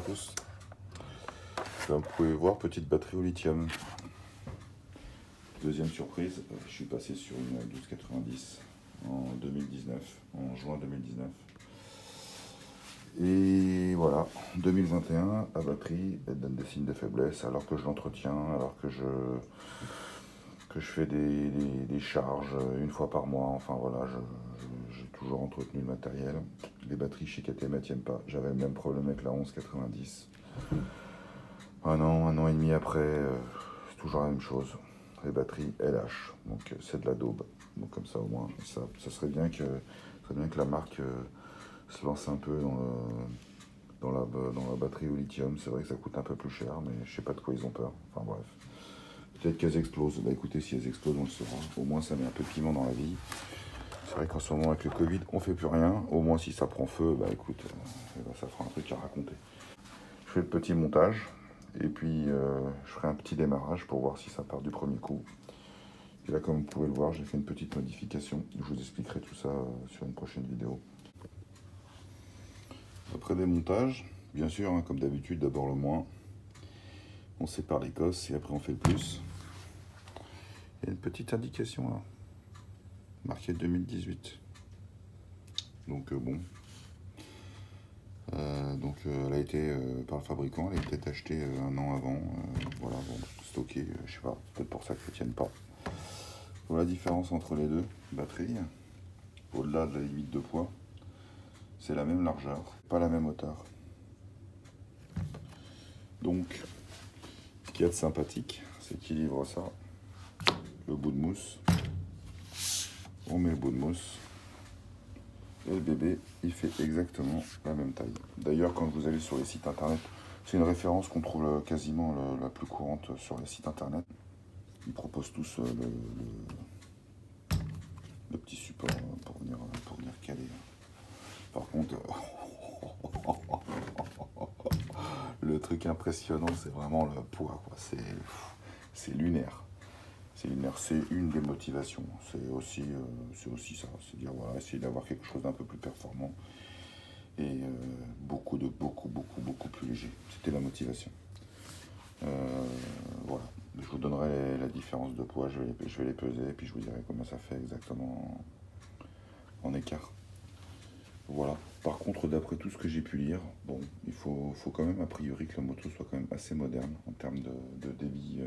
tous. Comme vous pouvez voir, petite batterie au lithium. Deuxième surprise, je suis passé sur une 1290 en 2019, en juin 2019. Et voilà, 2021, la batterie, elle donne des signes de faiblesse alors que je l'entretiens, alors que je fais des charges une fois par mois. Enfin voilà, j'ai toujours entretenu le matériel. Les batteries chez KTM ne tiennent pas. J'avais le même problème avec la 1190. Un an et demi après, c'est toujours la même chose. Les batteries, elles lâchent. Donc c'est de la daube. Donc comme ça au moins, ça serait bien que la marque se lance un peu dans la batterie au lithium. C'est vrai que ça coûte un peu plus cher, mais je sais pas de quoi ils ont peur. Enfin bref. Peut-être qu'elles explosent. Bah écoutez, si elles explosent, on le saura. Au moins ça met un peu de piment dans la vie. C'est vrai qu'en ce moment avec le Covid, on fait plus rien. Au moins si ça prend feu, bah écoute, ça fera un truc à raconter. Je fais le petit montage. Et puis je ferai un petit démarrage pour voir si ça part du premier coup. Et là, comme vous pouvez le voir, j'ai fait une petite modification. Je vous expliquerai tout ça sur une prochaine vidéo. Après démontage, bien sûr, hein, comme d'habitude, d'abord le moins. On sépare les cosses et après on fait le plus. Il y a une petite indication là, marquée 2018. Donc bon. Elle a été par le fabricant, elle a été achetée un an avant. Voilà, bon, stockée, je sais pas, peut-être pour ça que ça ne tienne pas. Voilà la différence entre les deux batteries. Au-delà de la limite de poids, c'est la même largeur, pas la même hauteur. Donc, ce qu'il y a de sympathique, c'est qu'il livre ça, le bout de mousse. On met le bout de mousse. Et le bébé, il fait exactement la même taille. D'ailleurs, quand vous allez sur les sites internet, c'est une référence qu'on trouve quasiment la plus courante sur les sites internet. Ils proposent tous le petit support pour venir caler. Par contre, le truc impressionnant, c'est vraiment le poids, quoi. C'est lunaire. C'est lunaire. C'est une des motivations. C'est aussi ça. C'est dire, voilà, essayer d'avoir quelque chose d'un peu plus performant et beaucoup plus léger. C'était la motivation. Voilà. Je vous donnerai la différence de poids. Je vais les peser et puis je vous dirai comment ça fait exactement en écart. Voilà. Par contre, d'après tout ce que j'ai pu lire, bon, il faut quand même a priori que la moto soit quand même assez moderne en termes de débit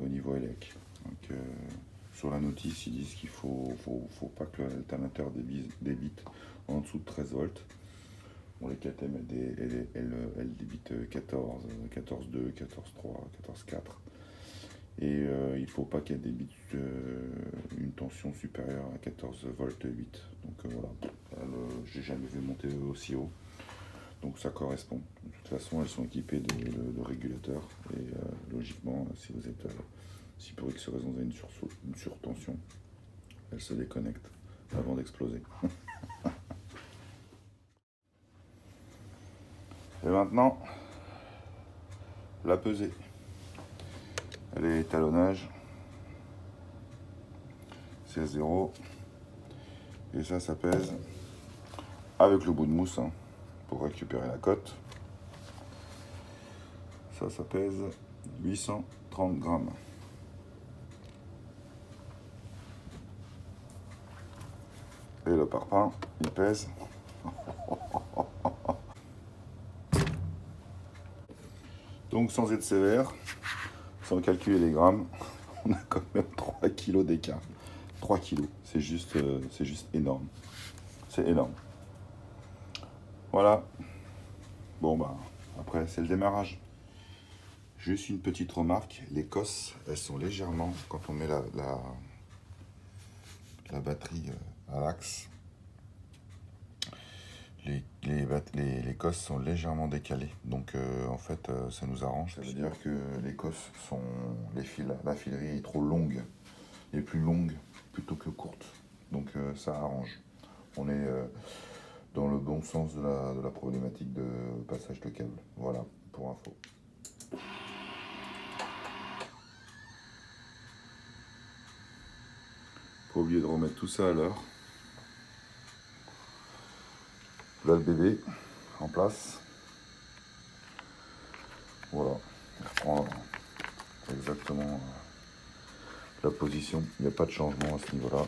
au niveau élec. Donc, sur la notice, ils disent qu'il faut pas que l'alternateur débite en dessous de 13 volts. Bon, les KTM, elles débitent 14, 14,2, 14,3, 14,4. Et il ne faut pas qu'elle débite une tension supérieure à 14 volts 8. Donc voilà, j'ai jamais vu monter aussi haut. Donc ça correspond. De toute façon, elles sont équipées de régulateurs. Et logiquement, si pour X raison vous avez une surtension, elles se déconnectent avant d'exploser. Et maintenant, la pesée. Elle est étalonnage. C'est 0. Et ça pèse avec le bout de mousse hein, pour récupérer la cote. Ça pèse 830 grammes. Et le parpaing, il pèse. Donc sans être sévère, sans calculer les grammes, on a quand même 3 kg d'écart. 3 kg, c'est juste énorme. C'est énorme. Voilà. Bon bah, après c'est le démarrage. Juste une petite remarque, les cosses, elles sont légèrement, quand on met la batterie à l'axe, les cosses sont légèrement décalées. Donc en fait, ça nous arrange. Ça veut dire que les cosses sont, la filerie est trop longue, est plus longue plutôt que courte. Donc ça arrange. On est dans le bon sens de la problématique de passage de câble. Voilà, pour info. Pas oublier de remettre tout ça à l'heure. Là le bébé en place. exactement la position. Il n'y a pas de changement à ce niveau-là.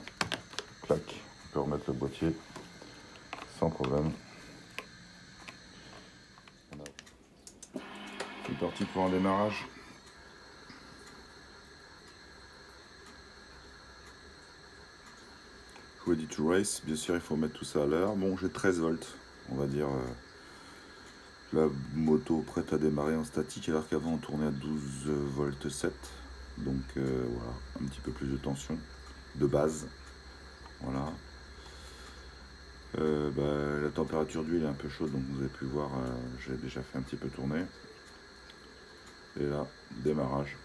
Clac, on peut remettre le boîtier sans problème. C'est parti pour un démarrage. Ready to race, bien sûr il faut mettre tout ça à l'heure. Bon, j'ai 13 volts, on va dire la moto prête à démarrer en statique, alors qu'avant on tournait à 12 volts 7. Donc voilà, un petit peu plus de tension de base. Voilà. La température d'huile est un peu chaude, donc vous avez pu voir, j'ai déjà fait un petit peu tourner. Et là, démarrage.